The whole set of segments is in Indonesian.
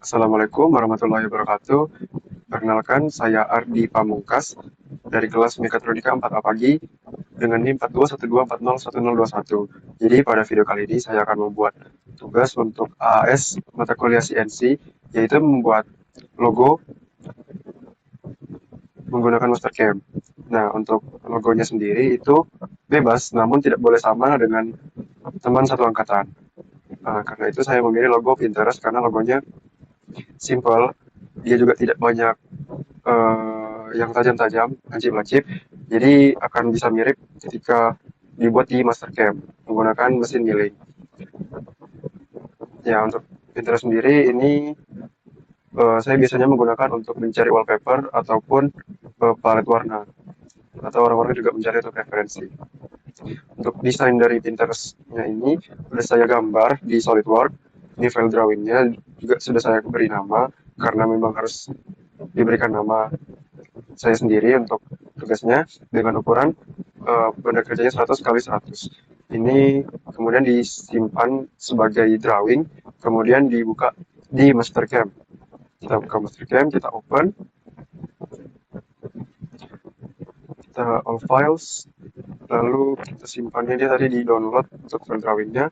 Assalamualaikum warahmatullahi wabarakatuh. Perkenalkan, saya Ardi Pamungkas dari kelas Mekatronika 4A pagi dengan NIM 4212401021. Jadi pada video kali ini saya akan membuat tugas untuk AAS mata kuliah CNC, yaitu membuat logo menggunakan Mastercam. Nah, untuk logonya sendiri itu bebas, namun tidak boleh sama dengan teman satu angkatan. Karena itu saya memilih logo Pinterest karena logonya simple, dia juga tidak banyak yang tajam-tajam, lancip-lancip, jadi akan bisa mirip ketika dibuat di Mastercam menggunakan mesin milling. Ya, untuk Pinterest sendiri ini saya biasanya menggunakan untuk mencari wallpaper ataupun palet warna, atau orang-orang juga mencari untuk referensi. Untuk desain dari Pinterest-nya ini sudah saya gambar di SolidWorks. Ini file drawingnya juga sudah saya beri nama karena memang harus diberikan nama saya sendiri untuk tugasnya dengan ukuran benda kerjanya 100 kali 100. Ini kemudian disimpan sebagai drawing, kemudian dibuka di Mastercam. Kita buka Mastercam, kita open, kita all files, lalu kita simpannya dia tadi di download untuk file drawingnya.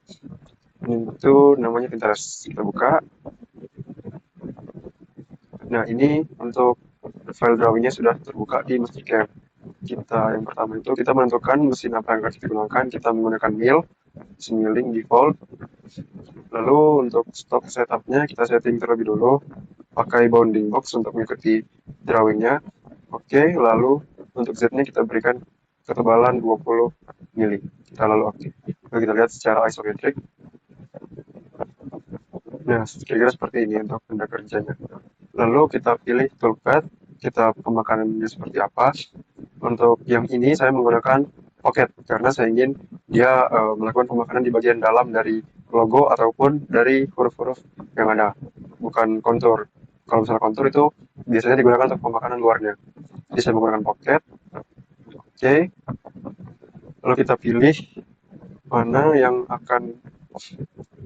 Ini itu namanya Pinterest. Kita buka. Nah, ini untuk file drawingnya sudah terbuka di Mastercam. Yang pertama itu kita menentukan mesin apa yang akan digunakan. Kita menggunakan mill, mesin milling default. Lalu untuk stok setupnya kita setting terlebih dulu pakai bounding box untuk mengikuti drawingnya. Oke, lalu untuk Z-nya kita berikan ketebalan 20 mili. Kita lalu oke. Lalu kita lihat secara isometrik. Nah, kira-kira seperti ini untuk benda kerjanya. Lalu kita pilih toolpath, kita pemakanannya seperti apa. Untuk yang ini saya menggunakan pocket karena saya ingin dia melakukan pemakanan di bagian dalam dari logo ataupun dari huruf-huruf yang ada, bukan kontur. Kalau misalnya kontur itu biasanya digunakan untuk pemakanan luarnya. Jadi saya menggunakan pocket. Oke, lalu kita pilih mana yang akan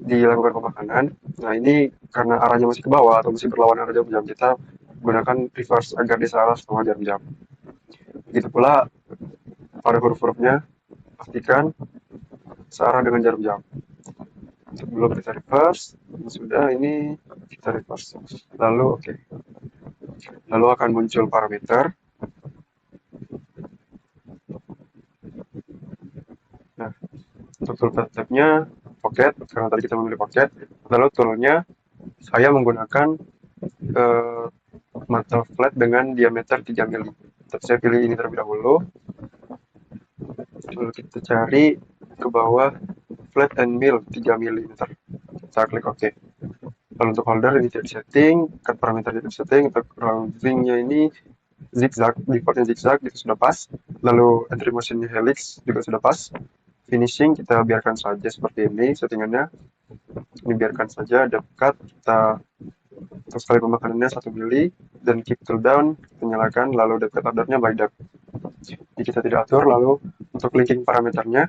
dilakukan pemakanan. Nah, ini karena arahnya masih ke bawah atau masih berlawanan arah jam-jam, kita gunakan reverse agar dia salah setengah jam-jam. Begitu pula pada huruf-hurufnya, pastikan searah dengan jarum jam. Sebelum kita reverse, sudah ini kita reverse. Lalu oke. Lalu akan muncul parameter. Nah, untuk tool tab-nya pocket, karena tadi kita memilih pocket. Lalu toolnya saya menggunakan eh, mata flat dengan diameter 3 mili. Tapi saya pilih ini terlebih dahulu. Lalu kita cari ke bawah flat and mill 3 mm. Kita klik OK. Lalu untuk holder ini tidak disetting, cut parameter tidak disetting, untuk roundingnya ini zigzag, defaultnya zigzag itu sudah pas. Lalu entry motionnya helix juga sudah pas. Finishing kita biarkan saja seperti ini settingannya. Ini biarkan saja, depth cut kita untuk sekali pemakanannya 1 mili dan keep tool down kita nyalakan, lalu depth cut ordernya by depth. Jadi kita tidak atur. Lalu untuk linking parameternya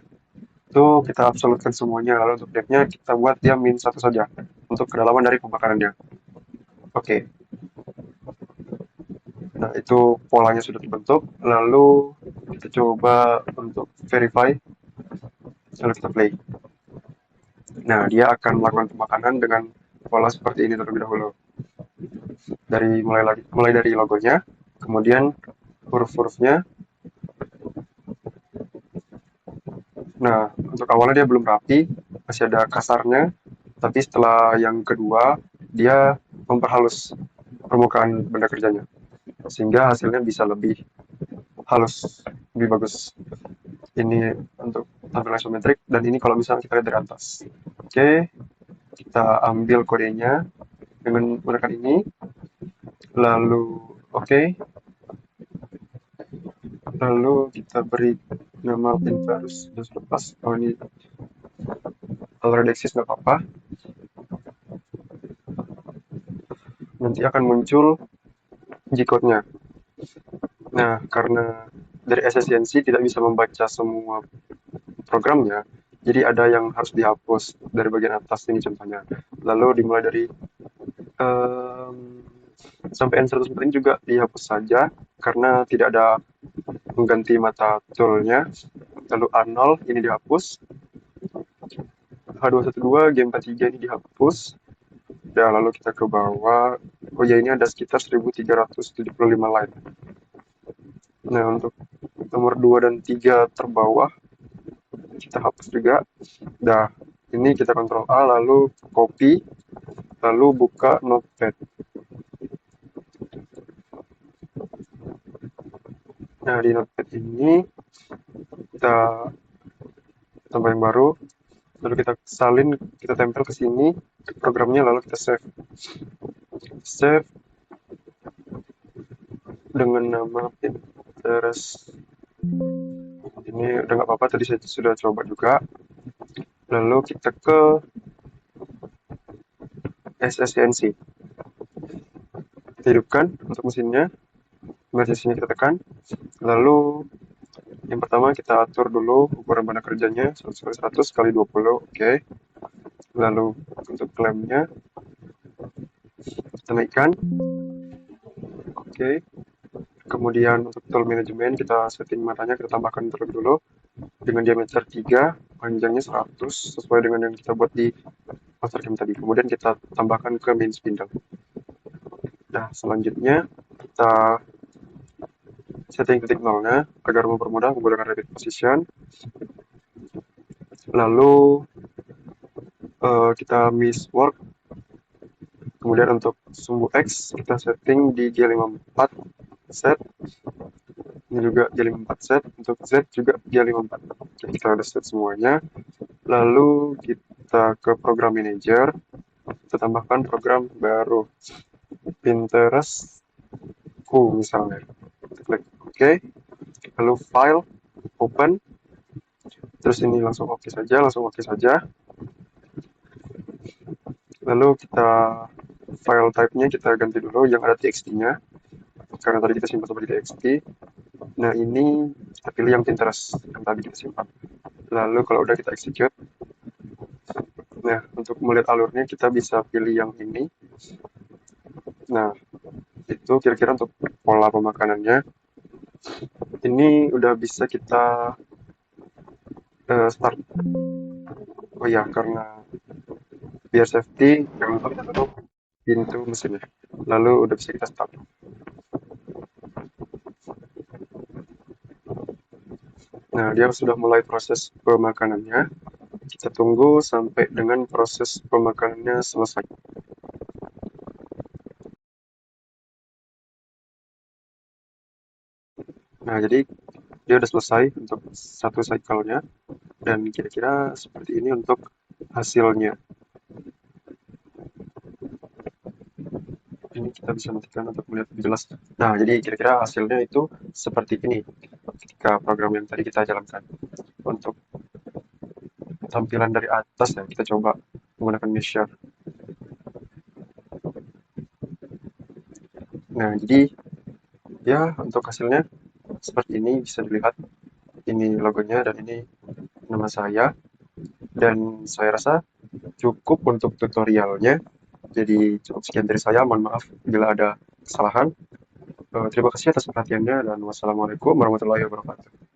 itu kita absolutkan semuanya, lalu untuk depth-nya kita buat dia min 1 saja untuk kedalaman dari pemakarannya. Oke. Nah, itu polanya sudah terbentuk. Lalu kita coba untuk verify. Lalu kita play. Nah, dia akan melakukan pemakanan dengan pola seperti ini terlebih dahulu. Mulai dari logonya, kemudian huruf-hurufnya. Nah, untuk awalnya dia belum rapi, masih ada kasarnya, tapi setelah yang kedua, dia memperhalus permukaan benda kerjanya, sehingga hasilnya bisa lebih halus, lebih bagus. Ini untuk tampilan isometrik, dan ini kalau misalnya kita lihat dari atas. Oke, kita ambil kodenya dengan menggunakan ini, lalu oke, lalu kita beri nama Pinterest sudah pas. Oh, ini already exist, nggak apa-apa. Nanti akan muncul G-code-nya. Nah, karena dari SSCNC tidak bisa membaca semua programnya, jadi ada yang harus dihapus dari bagian atas ini contohnya. Lalu dimulai dari Em, sampai N104 ini juga dihapus saja karena tidak ada mengganti mata toolnya. Lalu A0 ini dihapus, H212 game 43 ini dihapus. Dan lalu kita ke bawah. Oh ya, ini ada sekitar 1375 line. Nah, untuk nomor 2 dan 3 terbawah kita hapus juga. Nah, ini kita kontrol A lalu copy, lalu buka notepad. Nah, di notepad ini kita tambah yang baru, lalu kita salin, kita tempel ke sini programnya, lalu kita save. Save dengan nama Pinterest. Ini udah nggak apa-apa, tadi saya sudah coba juga. Lalu kita ke SSNC. Kita hidupkan untuk mesinnya, emergency-nya kita tekan. Lalu yang pertama kita atur dulu ukuran banda kerjanya 100 kali 20, oke. Lalu untuk klemnya kita naikkan, oke. Kemudian untuk tool manajemen kita setting matanya, kita tambahkan terlebih dulu dengan diameter 3, panjangnya 100 sesuai dengan yang kita buat di master cam tadi. Kemudian kita tambahkan ke main spindle. Nah, selanjutnya kita setting titik nolnya agar mempermudah menggunakan repeat position. Lalu kita miss work. Kemudian untuk sumbu X kita setting di G54 set. Ini juga G54 set. Untuk Z juga G54. Oke, kita udah set semuanya. Lalu kita ke program manager. Kita tambahkan program baru. Pinterestku misalnya. Kita klik OK. Lalu file, open. Terus ini langsung OK saja. Lalu kita file type-nya kita ganti dulu yang ada txt-nya. Karena tadi kita simpan sebagai txt. Nah, ini kita pilih yang Pinterest yang tadi kita simpan. Lalu kalau udah kita execute. Nah, untuk melihat alurnya kita bisa pilih yang ini. Nah, itu kira-kira untuk pola pemakanannya. Ini udah bisa kita start. Oh ya, karena biar safety, jangan lupa kita tutup pintu mesinnya. Lalu udah bisa kita start. Nah, dia sudah mulai proses pemakanannya. Kita tunggu sampai dengan proses pemakanannya selesai. Nah, jadi dia udah selesai untuk satu cycle-nya. Dan kira-kira seperti ini untuk hasilnya. Ini kita bisa matikan untuk melihat lebih jelas. Nah, jadi kira-kira hasilnya itu seperti ini ketika program yang tadi kita jalankan. Untuk tampilan dari atas ya, kita coba menggunakan measure. Nah, jadi ya untuk hasilnya seperti ini, bisa dilihat ini logonya dan ini nama saya. Dan saya rasa cukup untuk tutorialnya. Jadi cukup sekian dari saya, mohon maaf bila ada kesalahan. Terima kasih atas perhatiannya dan wassalamualaikum warahmatullahi wabarakatuh.